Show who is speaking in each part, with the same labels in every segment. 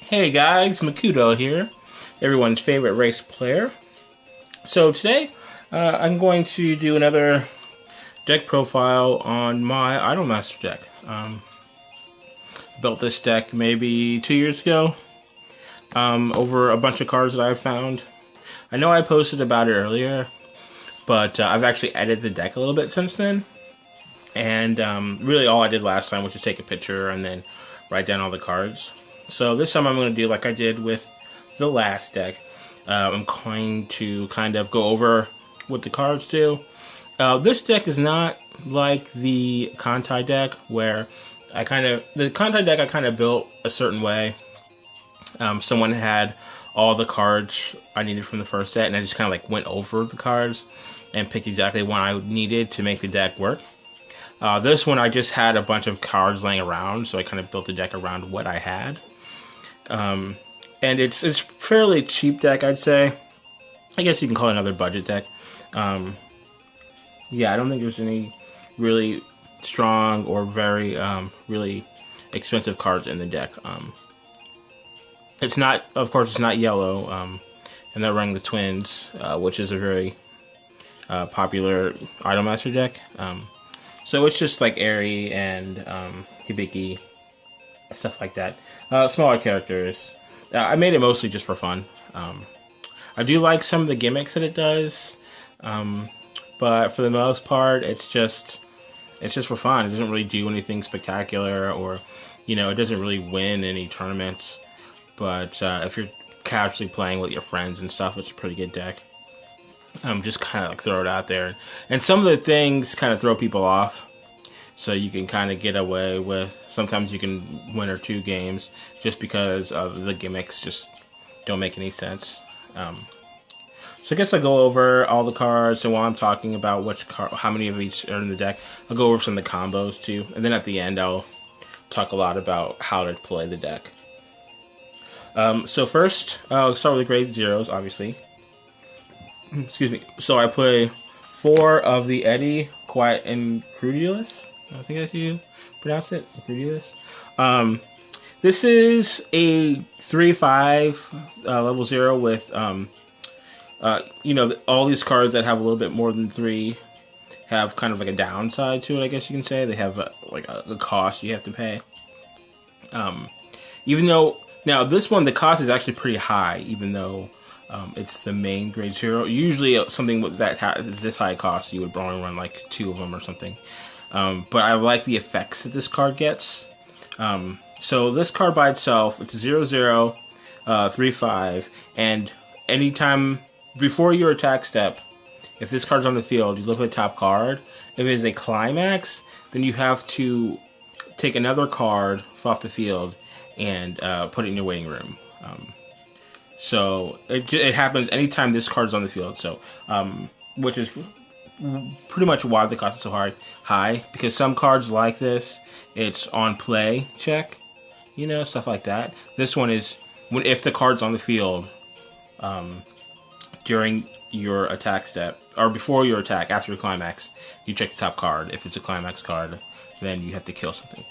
Speaker 1: Hey guys, Makuto here, everyone's favorite race player. So today, I'm going to do another deck profile on my Idolmaster deck. Built this deck maybe 2 years ago, over a bunch of cards that I've found. I know I posted about it earlier, but I've actually edited the deck a little bit since then. And really all I did last time was just take a picture and then write down all the cards. So this time I'm going to do like I did with the last deck. I'm going to kind of go over what the cards do. This deck is not like the Kantai deck where the Kantai deck I kind of built a certain way. Someone had all the cards I needed from the first set and I just kind of like went over the cards and picked exactly what I needed to make the deck work. This one I just had a bunch of cards laying around, so I kind of built the deck around what I had. And it's fairly cheap deck, I'd say. I guess you can call it another budget deck. Yeah, I don't think there's any really strong or very really expensive cards in the deck. It's not, of course, it's not yellow. And they're running the Twins, which is a very popular Idolmaster deck. So it's just like Eri and Hibiki, stuff like that. Smaller characters. I made it mostly just for fun. I do like some of the gimmicks that it does, but for the most part, it's just for fun. It doesn't really do anything spectacular, or it doesn't really win any tournaments. But if you're casually playing with your friends and stuff, it's a pretty good deck. Just kind of like throw it out there, and some of the things kind of throw people off. So you can kind of get away with, sometimes you can win or two games just because of the gimmicks just don't make any sense. So I guess I'll go over all the cards, and while I'm talking about how many of each are in the deck, I'll go over some of the combos too. And then at the end I'll talk a lot about how to play the deck. So first, I'll start with the grade zeros, obviously. Excuse me. So I play 4 of the Eddie, Quiet, and Crudulus. I think that's how you pronounce it, Crudulus. This is a 3/5 level 0 with, all these cards that have a little bit more than 3 have kind of like a downside to it, I guess you can say. They have a cost you have to pay. Even though, now this one, the cost is actually pretty high, even though it's the main grade 0. Usually something that is this high cost, you would only run like 2 of them or something. But I like the effects that this card gets. So this card by itself, it's 0/0, 3/5, and anytime before your attack step, if this card's on the field, you look at the top card. If it is a Climax, then you have to take another card off the field and put it in your waiting room. So it happens anytime this card's on the field. So which is pretty much why the cost is so high, because some cards like this, it's on play check, stuff like that. This one is if the card's on the field during your attack step, or before your attack, after your Climax, you check the top card. If it's a Climax card, then you have to kill something.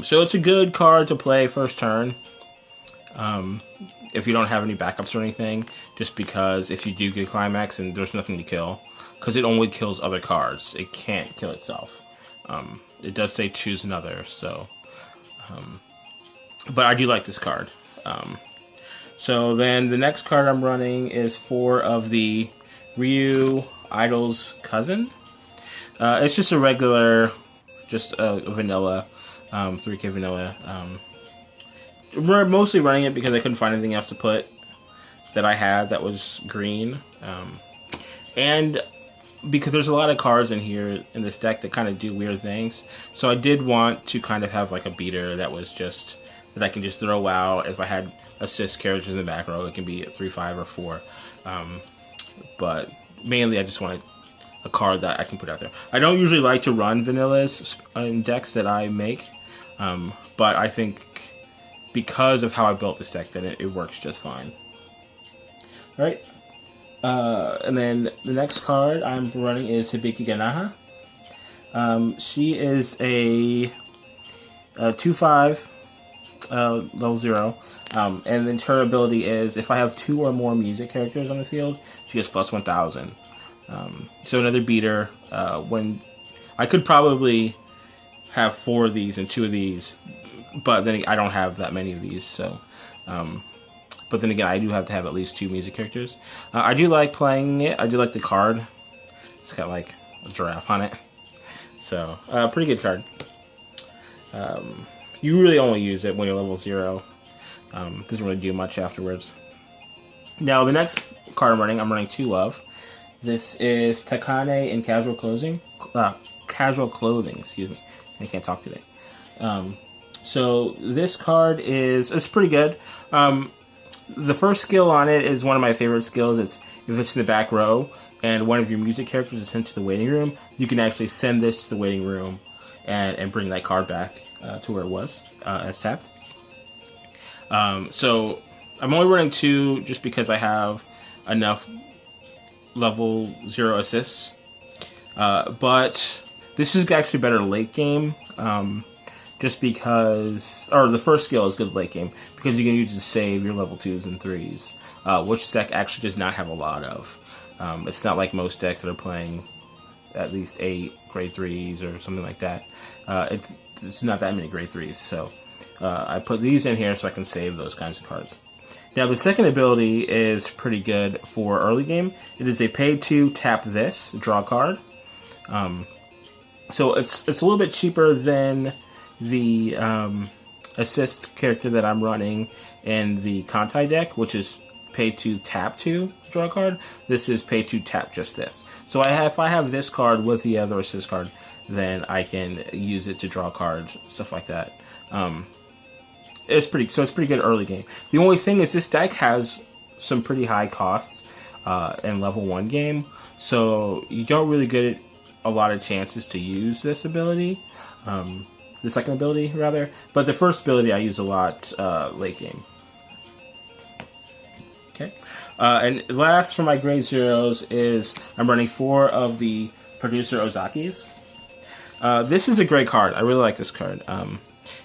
Speaker 1: So it's a good card to play first turn. If you don't have any backups or anything, just because if you do get a Climax and there's nothing to kill, because it only kills other cards, it can't kill itself. It does say choose another, so but I do like this card. So then the next card I'm running is 4 of the Ryu Idol's Cousin. It's just a regular, just a vanilla, 3K vanilla. We're mostly running it because I couldn't find anything else to put that I had that was green. And because there's a lot of cards in here in this deck that kind of do weird things. So I did want to kind of have like a beater that was just, that I can just throw out. If I had assist characters in the back row, it can be a 3/5 or 4. But mainly I just wanted a card that I can put out there. I don't usually like to run vanillas in decks that I make. But I think because of how I built this deck, then it works just fine. Alright. And then the next card I'm running is Hibiki Ganaha. She is a 2/5 level 0. And then her ability is, if I have 2 or more music characters on the field, she gets plus 1,000. So another beater. When I could probably have 4 of these and 2 of these, but then I don't have that many of these, so... but then again, I do have to have at least 2 music characters. I do like playing it. I do like the card. It's got like a giraffe on it. So, pretty good card. You really only use it when you're level 0. Doesn't really do much afterwards. Now, the next card I'm running 2 of. This is Takane in Casual Clothing. Excuse me. I can't talk today. So this card it's pretty good. The first skill on it is one of my favorite skills. It's if it's in the back row and one of your music characters is sent to the waiting room, you can actually send this to the waiting room and bring that card back to where it was as tapped. So I'm only running 2 just because I have enough level 0 assists. But this is actually better late game. Just because, or the first skill is good late game, because you can use it to save your level 2s and 3s, which this deck actually does not have a lot of. It's not like most decks that are playing at least 8 grade 3s or something like that. It's not that many grade 3s, so I put these in here so I can save those kinds of cards. Now the second ability is pretty good for early game. It is a pay to tap this, draw a card. So it's a little bit cheaper than the assist character that I'm running in the Kantai deck, which is pay to tap to draw a card. This is pay to tap just this. So if I have this card with the other assist card, then I can use it to draw cards, stuff like that. It's pretty good early game. The only thing is this deck has some pretty high costs in level 1 game, so you don't really get a lot of chances to use this ability. The second ability, rather. But the first ability I use a lot late game. Okay. And last for my grade 0s is I'm running 4 of the Producer Ozakis. This is a great card. I really like this card.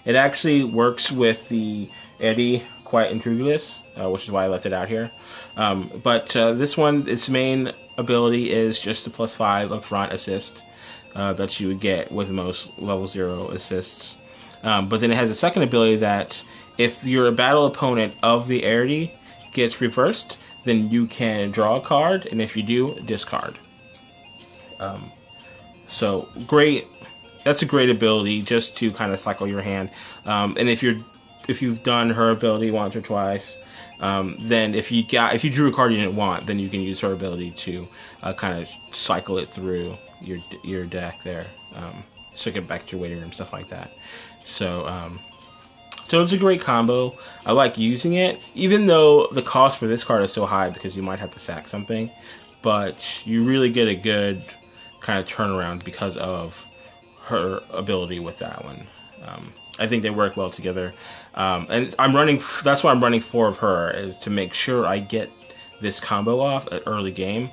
Speaker 1: It actually works with the Eddie Quiet Intrugulus, which is why I left it out here. But this one, its main ability is just a +5 upfront assist. That you would get with most level 0 assists. But then it has a second ability that if your battle opponent of the Arity gets reversed, then you can draw a card, and if you do, discard. So great. That's a great ability just to kind of cycle your hand. And if you've done her ability once or twice, then if you drew a card you didn't want, then you can use her ability to kind of cycle it through your deck there, so get back to your waiting room, stuff like that. So it's a great combo. I like using it, even though the cost for this card is so high because you might have to sack something, but you really get a good kind of turnaround because of her ability with that one. I think they work well together, and that's why I'm running 4 of her, is to make sure I get this combo off at early game.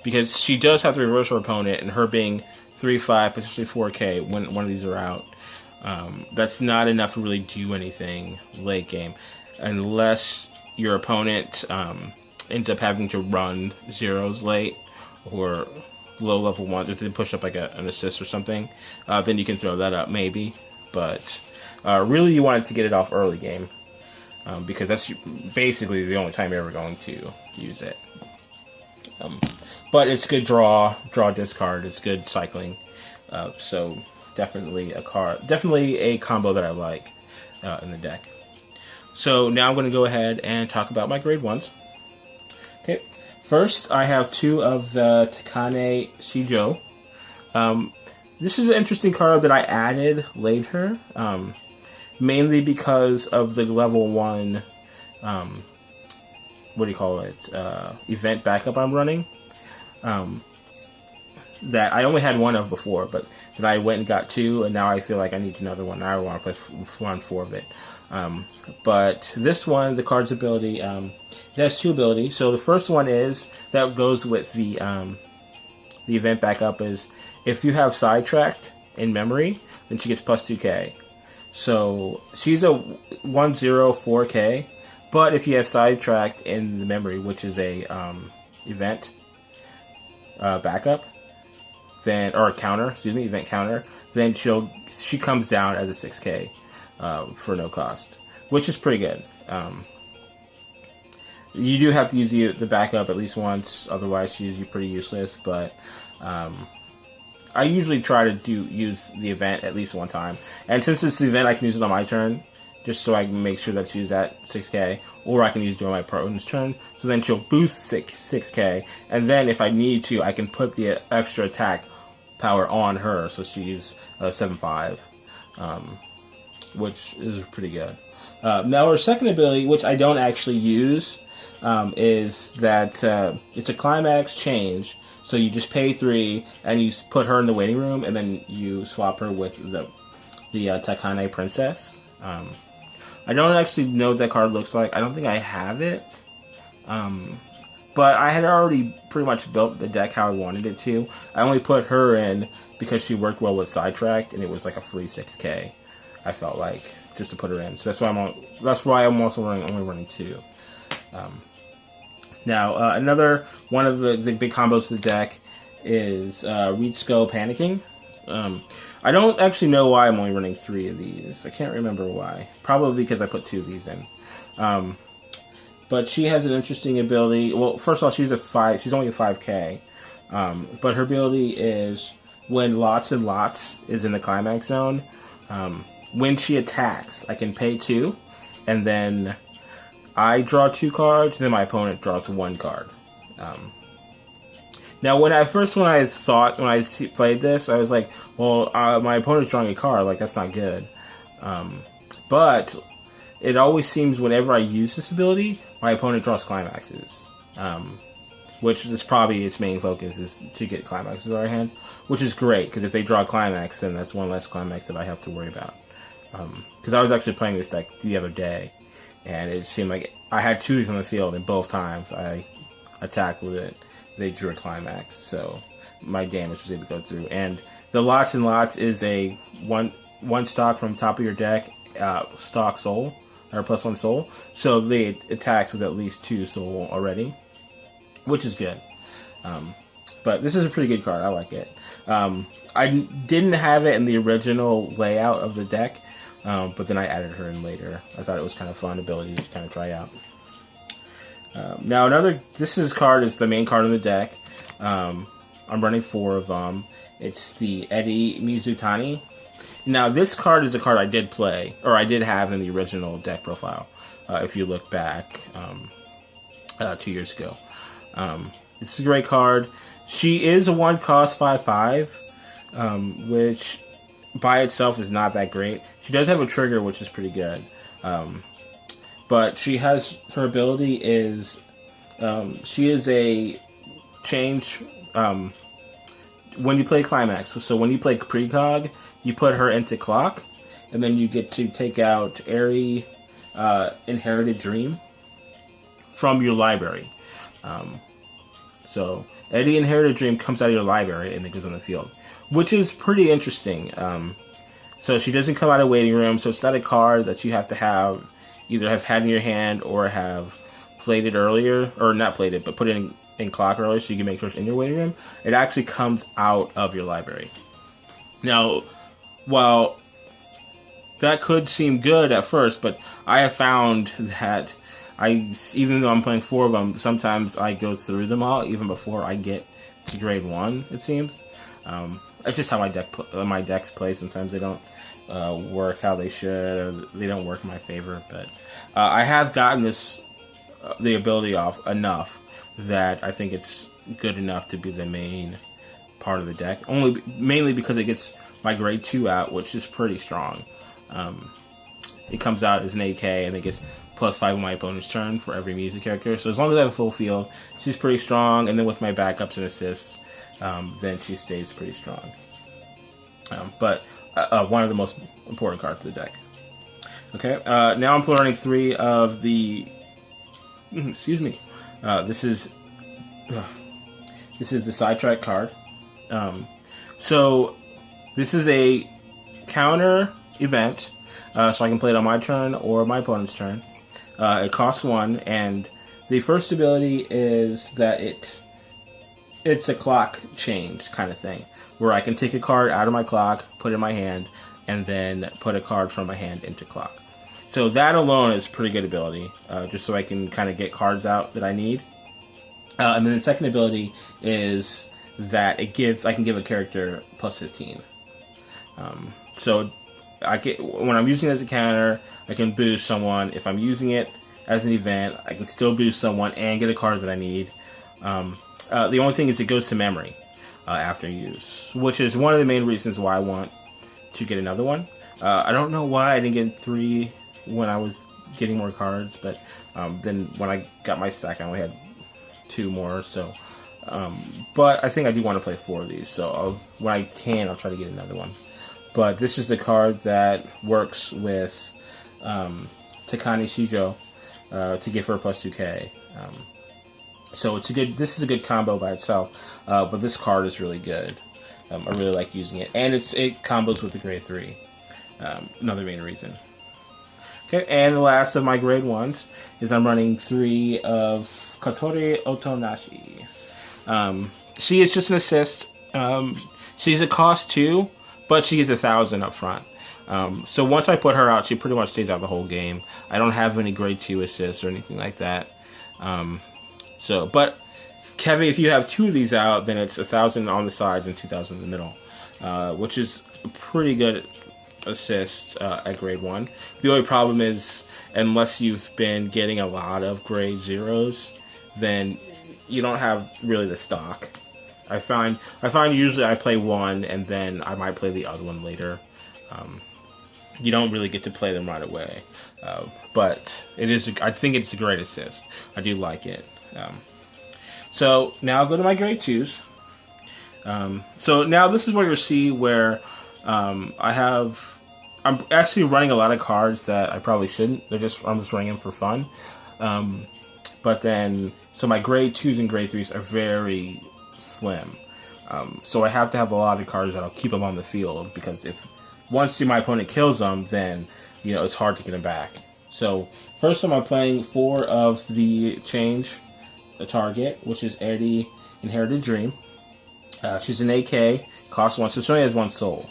Speaker 1: Because she does have to reverse her opponent, and her being 3/5, potentially 4K when one of these are out, that's not enough to really do anything late game, unless your opponent ends up having to run 0s late, or low level 1, if they push up like an assist or something, then you can throw that up maybe. But really you want to get it off early game, because that's basically the only time you're ever going to use it. But it's good draw discard. It's good cycling. So definitely a combo that I like in the deck. So now I'm going to go ahead and talk about my grade 1s. Okay, first I have 2 of the Takane Shijo. This is an interesting card that I added later, mainly because of the level 1, event backup I'm running. That I only had 1 of before, but then I went and got 2, and now I feel like I need another one. Now I want to play 4 of it. But this one, the card's ability, it has 2 abilities. So the first one is, that goes with the event backup, is if you have sidetracked in memory, then she gets +2K. So she's a 104K, but if you have sidetracked in the memory, which is a event backup, then or a counter, excuse me, event counter, then she comes down as a 6K for no cost, which is pretty good. You do have to use the backup at least once, otherwise she's pretty useless. But I usually try to use the event at least one time, and since it's the event, I can use it on my turn, just so I can make sure that she's at 6K, or I can use it during my opponent's turn. So then she'll boost 6K, and then if I need to, I can put the extra attack power on her, so she's 7/5, which is pretty good. Now her second ability, which I don't actually use, is that it's a Climax change. So you just pay 3, and you put her in the waiting room, and then you swap her with the Takane Princess. I don't actually know what that card looks like. I don't think I have it. But I had already pretty much built the deck how I wanted it to. I only put her in because she worked well with Sidetracked, and it was like a free 6K. I felt like just to put her in. So that's why I'm also only running 2. Now, another one of the big combos of the deck is Reach Go Panicking. I don't actually know why I'm only running 3 of these. I can't remember why. Probably because I put 2 of these in. But she has an interesting ability. Well, first of all, she's only a 5K. But her ability is when Lots and Lots is in the Climax zone. When she attacks, I can pay 2, and then I draw 2 cards, and then my opponent draws 1 card. Now, when I played this, I was like, well, my opponent's drawing a card, like, that's not good. But it always seems whenever I use this ability, my opponent draws Climaxes. Which is probably its main focus, is to get Climaxes in our hand, which is great, because if they draw Climax, then that's one less Climax that I have to worry about. Because I was actually playing this deck the other day, and it seemed like I had 2 of these on the field, and both times I attacked with it, they drew a Climax, so my damage was able to go through. And the Lots and Lots is a one stock from top of your deck, stock soul, or +1 soul, so they attacks with at least 2 soul already, which is good. But this is a pretty good card, I like it. I didn't have it in the original layout of the deck, but then I added her in later. I thought it was kind of fun ability to kind of try out. Now this card is the main card in the deck. I'm running 4 of them. It's the Eddie Mizutani. Now this card is a card I did play, or I did have in the original deck profile, if you look back 2 years ago. This is a great card. She is a 1-cost 5/5, which by itself is not that great. She does have a trigger, which is pretty good. But her ability is, she is a change, when you play Climax. So when you play Precog, you put her into Clock, and then you get to take out Airy Inherited Dream from your library. So Eddie Inherited Dream comes out of your library and it goes on the field, which is pretty interesting. So she doesn't come out of waiting room, so it's not a card that you have to either have had in your hand or have played it earlier, or not played it, but put it in Clock earlier so you can make sure it's in your waiting room. It actually comes out of your library. Now, while that could seem good at first, but I have found that even though I'm playing 4 of them, sometimes I go through them all even before I get to grade 1, it seems. That's just how my decks play. Sometimes they don't work how they should, or they don't work in my favor. But I have gotten the ability off enough that I think it's good enough to be the main part of the deck. Mainly because it gets my grade 2 out, which is pretty strong. It comes out as an AK, and it gets +5 on my opponent's turn for every music character. So as long as I have a full field, she's pretty strong. And then with my backups and assists, then she stays pretty strong. But one of the most important cards of the deck. Okay, now I'm running 3 of the. Excuse me. This is the Sidetrack card. So this is a counter event. so I can play it on my turn or my opponent's turn. It costs 1, and the first ability is that it's a clock change kind of thing, where I can take a card out of my clock, put it in my hand, and then put a card from my hand into clock. So that alone is a pretty good ability, just so I can kind of get cards out that I need. And then the second ability is that I can give a character plus 15. So when I'm using it as a counter, I can boost someone. If I'm using it as an event, I can still boost someone and get a card that I need. The only thing is it goes to memory after use, which is one of the main reasons why I want to get another one. I don't know why I didn't get 3 when I was getting more cards, but then when I got my stack, I only had 2 more. So, but I think I do want to play 4 of these. So when I can, I'll try to get another one. But this is the card that works with Takane Shijo to give her a plus 2k. So this is a good combo by itself, but this card is really good. I really like using it, and it combos with the grade 3. Another main reason. Okay, and the last of my grade 1s is I'm running 3 of Katori Otonashi. She is just an assist. She's a cost 2, but she gets 1,000 up front. So once I put her out, she pretty much stays out the whole game. I don't have any grade 2 assists or anything like that. But Kevin, if you have 2 of these out, then it's 1,000 on the sides and 2,000 in the middle, which is a pretty good assist at grade 1. The only problem is, unless you've been getting a lot of grade 0s, then you don't have really the stock. I find usually I play one and then I might play the other one later. You don't really get to play them right away, but I think it's a great assist. I do like it. So now I'll go to my grade 2s. So now this is where you'll see where I'm actually running a lot of cards that I probably shouldn't. I'm just running them for fun. But then, so my grade 2s and grade 3s are very slim. So I have to have a lot of cards that'll keep them on the field, because once my opponent kills them, then it's hard to get them back. So first time I'm playing 4 of the target, which is Eri Inherited Dream. She's an AK, costs 1, so she only has 1 soul,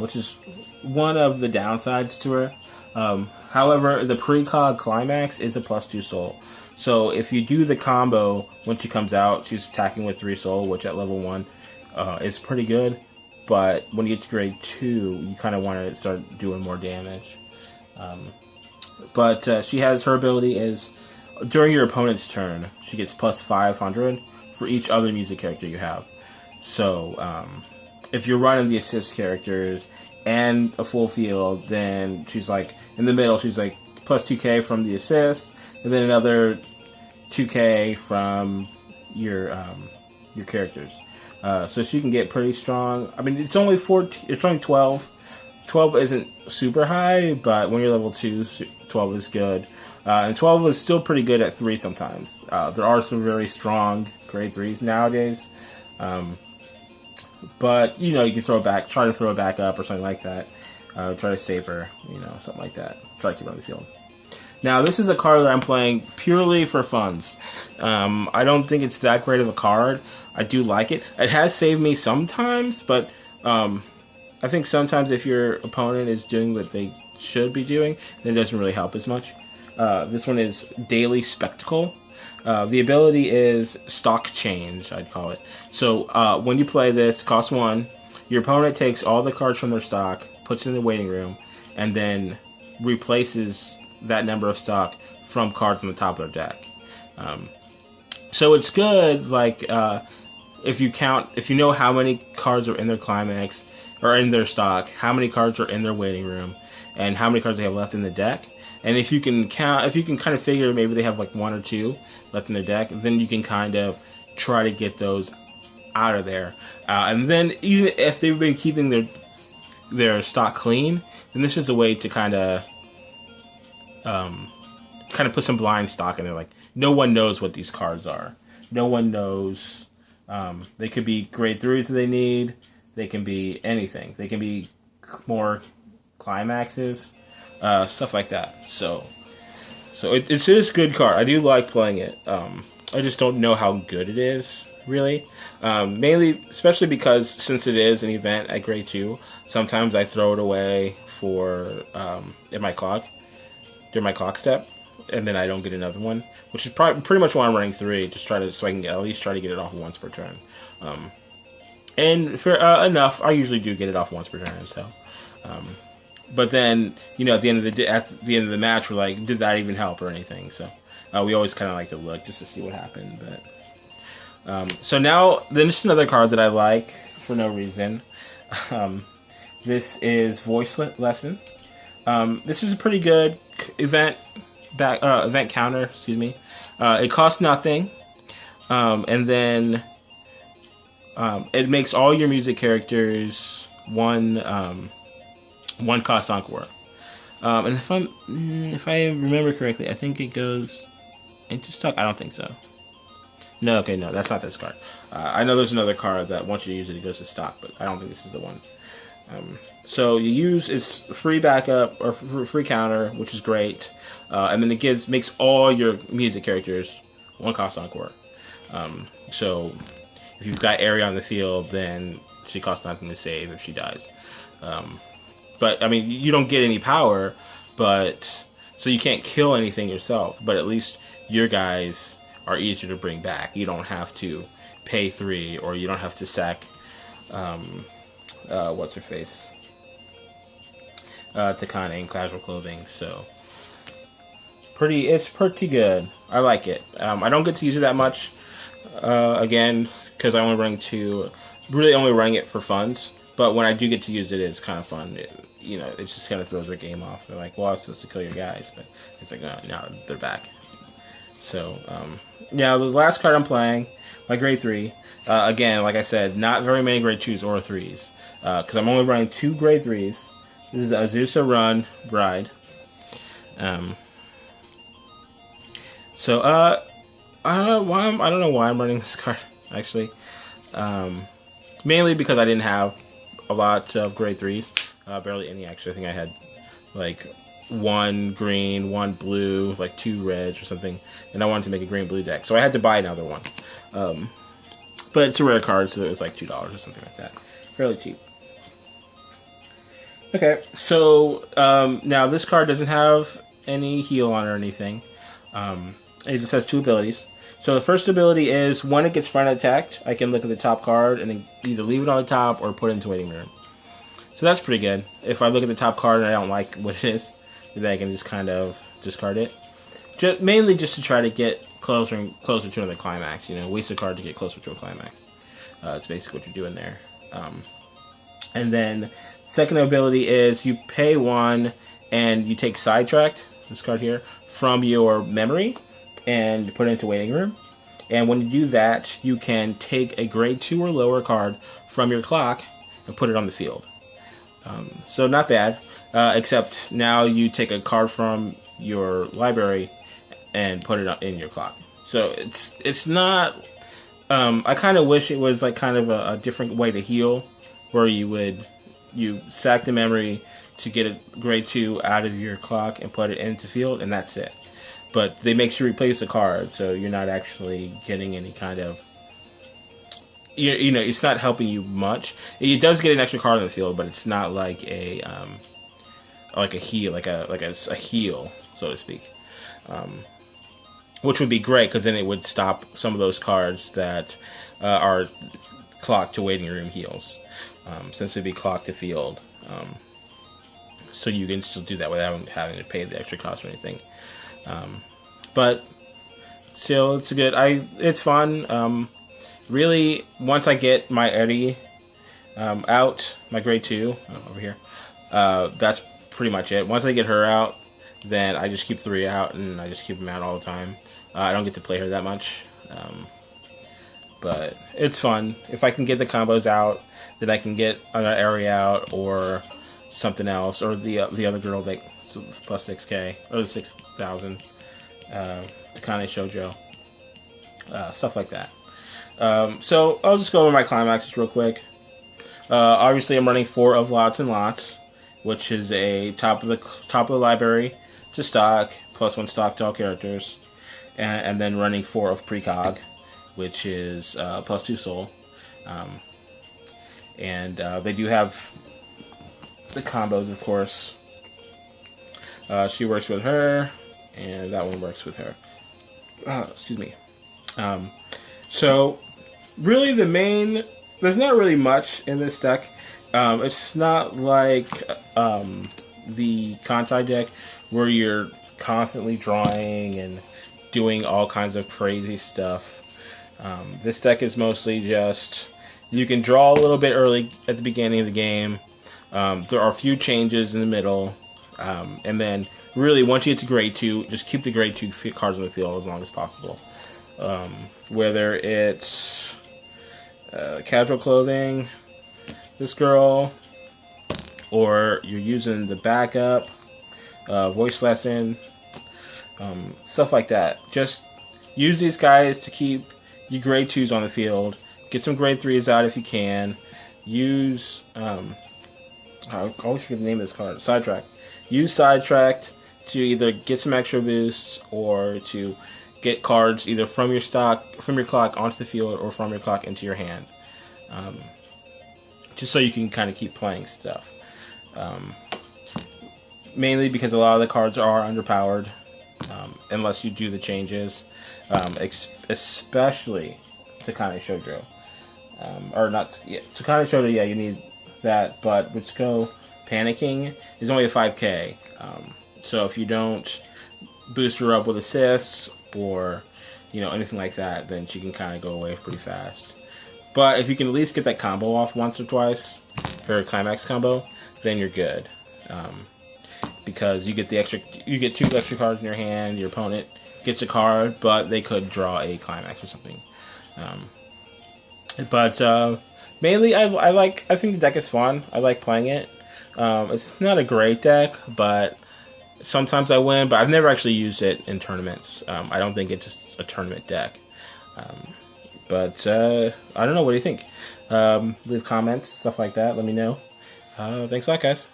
Speaker 1: which is one of the downsides to her. However, the precog Climax is a plus 2 soul. So if you do the combo, when she comes out, she's attacking with 3 soul, which at level 1 is pretty good. But when you get to grade 2, you kind of want to start doing more damage. But she has, her ability is, during your opponent's turn, she gets plus 500 for each other music character you have. So if you're running the assist characters and a full field, then she's like, in the middle, she's like plus 2k from the assist, and then another 2k from your characters. So she can get pretty strong. I mean, it's only 12. 12 isn't super high, but when you're level 2, 12 is good. And 12 is still pretty good at 3 sometimes. There are some very strong grade 3s nowadays. But, you can try to throw it back up or something like that. Try to save her, something like that. Try to keep her on the field. Now, this is a card that I'm playing purely for funds. I don't think it's that great of a card. I do like it. It has saved me sometimes, but I think sometimes if your opponent is doing what they should be doing, then it doesn't really help as much. This one is Daily Spectacle. The ability is stock change, I'd call it. So when you play this, cost 1, your opponent takes all the cards from their stock, puts it in the waiting room, and then replaces that number of stock from cards on the top of their deck. So it's good, like, if you know how many cards are in their Climax, or in their stock, how many cards are in their waiting room, and how many cards they have left in the deck. And if you can kind of figure maybe they have like 1 or 2 left in their deck, then you can kind of try to get those out of there. And then even if they've been keeping their stock clean, then this is a way to kind of put some blind stock in there. Like, no one knows what these cards are. No one knows. They could be grade 3s that they need. They can be anything. They can be more climaxes. stuff like that. So it's a good card. I do like playing it. I just don't know how good it is, really. Mainly, especially because since it is an event at grade 2, sometimes I throw it away for in my clock, during my clock step, and then I don't get another one, which is pretty much why I'm running 3, just so I can at least try to get it off once per turn. And for enough, I usually do get it off once per turn. So, but then at the end of the match, we're like, did that even help or anything? So we always kind of like to look just to see what happened. But so now then, just another card that I like for no reason. This is Voice Lesson. This is a pretty good event counter. Excuse me. It costs nothing, and then it makes all your music characters one cost encore. And if I remember correctly, I think it goes into stock. I don't think so. No, okay, no, that's not this card. I know there's another card that once you use it, it goes to stock, but I don't think this is the one. So you use its free backup or free counter, which is great, and then it makes all your music characters one cost encore. So if you've got Ari on the field, then she costs nothing to save if she dies. But I mean, you don't get any power, so you can't kill anything yourself. But at least your guys are easier to bring back. You don't have to pay 3, or you don't have to sack. What's her face? Takane in casual clothing. So it's pretty good. I like it. I don't get to use it that much. Again, because I only running 2, really only running it for funds. But when I do get to use it, it's kind of fun. It just kind of throws their game off. They're like, well, I was supposed to kill your guys, but it's like, no, now they're back. So, yeah, the last card I'm playing, my grade 3. Again, like I said, not very many grade 2s or 3s. Because I'm only running 2 grade 3s. This is Azusa Run Bride. So, I don't know why I'm running this card, actually. Mainly because I didn't have a lot of grade 3s. Barely any, actually. I think I had, like, 1 green, 1 blue, like 2 reds or something. And I wanted to make a green-blue deck. So I had to buy another one. But it's a rare card, so it was like $2 or something like that. Fairly cheap. Okay, so now this card doesn't have any heal on or anything. It just has 2 abilities. So the first ability is when it gets front attacked, I can look at the top card and either leave it on the top or put it into waiting room. So that's pretty good. If I look at the top card and I don't like what it is, then I can just kind of discard it. Mainly just to try to get closer and closer to the climax. Waste a card to get closer to a climax. That's basically what you're doing there. And then second ability is you pay 1 and you take Sidetracked, this card here, from your memory and put it into waiting room. And when you do that, you can take a grade 2 or lower card from your clock and put it on the field. So not bad, except now you take a card from your library and put it in your clock. So it's not. I kind of wish it was like kind of a different way to heal, where you sack the memory to get a grade 2 out of your clock and put it into field, and that's it. But they make sure you replace the card, so you're not actually getting any kind of. It's not helping you much. It does get an extra card on the field, but it's not like a heal, like a heal, so to speak. Which would be great, because then it would stop some of those cards that are clocked to waiting room heals, since it'd be clocked to field. So you can still do that without having to pay the extra cost or anything. But still, it's fun. Really, once I get my Eddie out, my grade 2 over here, that's pretty much it. Once I get her out, then I just keep 3 out, and I just keep them out all the time. I don't get to play her that much, but it's fun. If I can get the combos out, then I can get an area out, or something else, or the other girl that plus 6k, or the 6,000, Takane Shoujo, stuff like that. So I'll just go over my climaxes real quick. Obviously, I'm running 4 of Lots and Lots, which is a top of the library to stock, +1 stock to all characters, and then running 4 of precog, which is +2 soul. And they do have the combos, of course. She works with her, and that one works with her. Excuse me. So, really there's not really much in this deck. It's not like the Kantai deck where you're constantly drawing and doing all kinds of crazy stuff. This deck is mostly just, you can draw a little bit early at the beginning of the game. There are a few changes in the middle. And then, really, once you get to grade 2, just keep the grade 2 cards on the field as long as possible. Whether it's casual clothing, this girl, or you're using the backup, voice lesson, stuff like that. Just use these guys to keep your grade 2s on the field. Get some grade 3s out if you can. Use, I always forget the name of this card, Sidetrack. Use Sidetracked to either get some extra boosts or to get cards either from your clock onto the field or from your clock into your hand. Just so you can kind of keep playing stuff. Mainly because a lot of the cards are underpowered unless you do the changes. Especially Takane Shoujo. Or not, yeah, Takane Shoujo, yeah, you need that, but Ritsuko Panicking is only a 5k. So if you don't boost her up with assists or anything like that, then she can kind of go away pretty fast. But if you can at least get that combo off once or twice, her Climax combo, then you're good. Because you get 2 extra cards in your hand. Your opponent gets a card, but they could draw a Climax or something. Mainly, I think the deck is fun. I like playing it. It's not a great deck, but sometimes I win. But I've never actually used it in tournaments. I don't think it's a tournament deck. I don't know. What do you think? Leave comments, stuff like that. Let me know. Thanks a lot, guys.